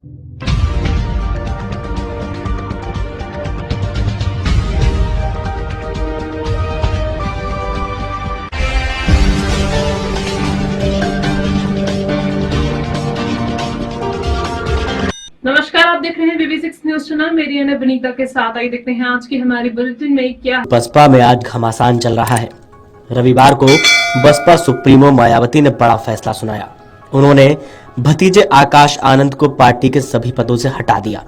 नमस्कार, आप देख रहे हैं BB6 न्यूज चैनल। मेरी है वनीता के साथ। आइए देखते हैं आज की हमारी बुलेटिन में क्या। बसपा में आज घमासान चल रहा है। रविवार को बसपा सुप्रीमो मायावती ने बड़ा फैसला सुनाया। उन्होंने भतीजे आकाश आनंद को पार्टी के सभी पदों से हटा दिया।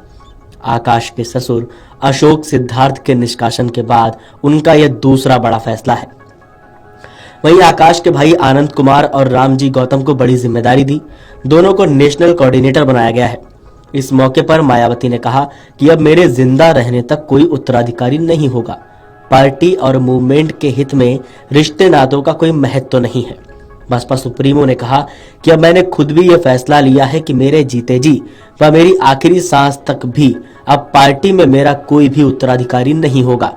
आकाश के ससुर अशोक सिद्धार्थ के निष्कासन के बाद उनका यह दूसरा बड़ा फैसला है। वहीं आकाश के भाई आनंद कुमार और रामजी गौतम को बड़ी जिम्मेदारी दी। दोनों को नेशनल कोऑर्डिनेटर बनाया गया है। इस मौके पर मायावती ने कहा कि अब मेरे जिंदा रहने तक कोई उत्तराधिकारी नहीं होगा। पार्टी और मूवमेंट के हित में रिश्ते नातों का कोई महत्व नहीं है। बसपा सुप्रीमो ने कहा कि अब मैंने खुद भी यह फैसला लिया है कि मेरे जीते जी व मेरी आखिरी सांस तक भी अब पार्टी में मेरा कोई भी उत्तराधिकारी नहीं होगा।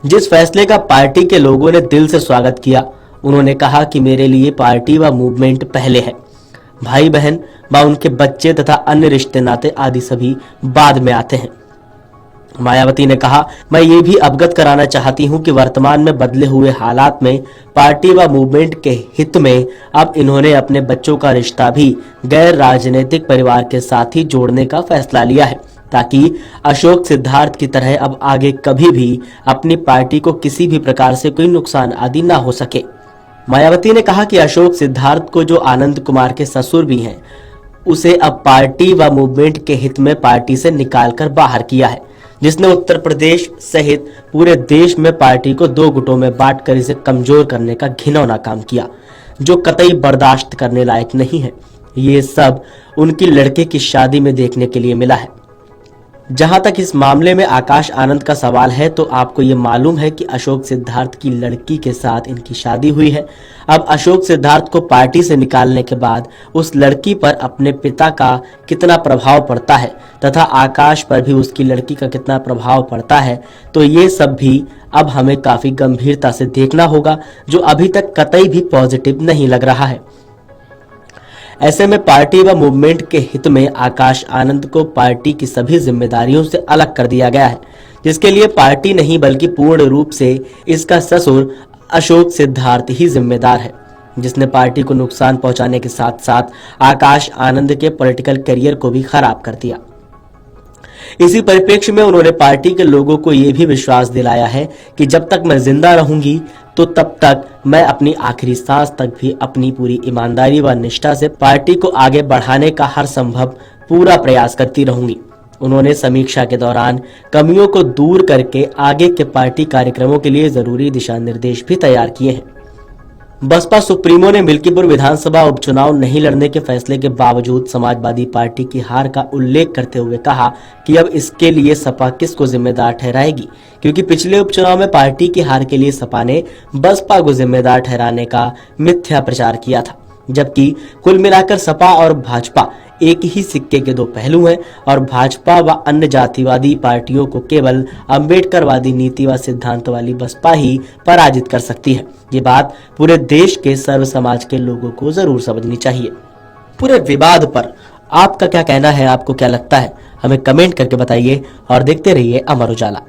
जिस फैसले का पार्टी के लोगों ने दिल से स्वागत किया, उन्होंने कहा कि मेरे लिए पार्टी व मूवमेंट पहले है, भाई बहन व उनके बच्चे तथा अन्य रिश्ते नाते आदि सभी बाद में आते हैं। मायावती ने कहा, मैं ये भी अवगत कराना चाहती हूं कि वर्तमान में बदले हुए हालात में पार्टी व मूवमेंट के हित में अब इन्होंने अपने बच्चों का रिश्ता भी गैर राजनीतिक परिवार के साथ ही जोड़ने का फैसला लिया है, ताकि अशोक सिद्धार्थ की तरह अब आगे कभी भी अपनी पार्टी को किसी भी प्रकार से कोई नुकसान आदि ना हो सके। मायावती ने कहा कि अशोक सिद्धार्थ को जो आनंद कुमार के ससुर भी हैं, उसे अब पार्टी व मूवमेंट के हित में पार्टी से निकालकर बाहर किया है, जिसने उत्तर प्रदेश सहित पूरे देश में पार्टी को दो गुटों में बांटकर इसे कमजोर करने का घिनौना काम किया, जो कतई बर्दाश्त करने लायक नहीं है। ये सब उनकी लड़के की शादी में देखने के लिए मिला है। जहां तक इस मामले में आकाश आनंद का सवाल है, तो आपको ये मालूम है कि अशोक सिद्धार्थ की लड़की के साथ इनकी शादी हुई है। अब अशोक सिद्धार्थ को पार्टी से निकालने के बाद उस लड़की पर अपने पिता का कितना प्रभाव पड़ता है तथा आकाश पर भी उसकी लड़की का कितना प्रभाव पड़ता है, तो ये सब भी अब हमें काफी गंभीरता से देखना होगा, जो अभी तक कतई भी पॉजिटिव नहीं लग रहा है। ऐसे में पार्टी व मूवमेंट के हित में आकाश आनंद को पार्टी की सभी जिम्मेदारियों से अलग कर दिया गया है, जिसके लिए पार्टी नहीं बल्कि पूर्ण रूप से इसका ससुर अशोक सिद्धार्थ ही जिम्मेदार है, जिसने पार्टी को नुकसान पहुंचाने के साथ साथ आकाश आनंद के पॉलिटिकल करियर को भी खराब कर दिया। इसी परिप्रेक्ष्य में उन्होंने पार्टी के लोगों को यह भी विश्वास दिलाया है कि जब तक मैं जिंदा रहूंगी तो तब तक मैं अपनी आखिरी सांस तक भी अपनी पूरी ईमानदारी व निष्ठा से पार्टी को आगे बढ़ाने का हर संभव पूरा प्रयास करती रहूंगी। उन्होंने समीक्षा के दौरान कमियों को दूर करके आगे के पार्टी कार्यक्रमों के लिए जरूरी दिशा निर्देश भी तैयार किए हैं। बसपा सुप्रीमो ने मिल्कीपुर विधानसभा उपचुनाव नहीं लड़ने के फैसले के बावजूद समाजवादी पार्टी की हार का उल्लेख करते हुए कहा कि अब इसके लिए सपा किसको जिम्मेदार ठहराएगी, क्योंकि पिछले उपचुनाव में पार्टी की हार के लिए सपा ने बसपा को जिम्मेदार ठहराने का मिथ्या प्रचार किया था, जबकि कुल मिलाकर सपा और भाजपा एक ही सिक्के के दो पहलू हैं और भाजपा व अन्य जातिवादी पार्टियों को केवल अम्बेडकरवादी नीति व सिद्धांत वाली बसपा ही पराजित कर सकती है। ये बात पूरे देश के सर्व समाज के लोगों को जरूर समझनी चाहिए। पूरे विवाद पर आपका क्या कहना है, आपको क्या लगता है, हमें कमेंट करके बताइए और देखते रहिए अमर उजाला।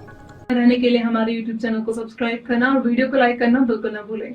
रहने के लिए हमारे YouTube चैनल को सब्सक्राइब करना और वीडियो को लाइक करना बिल्कुल ना भूलें।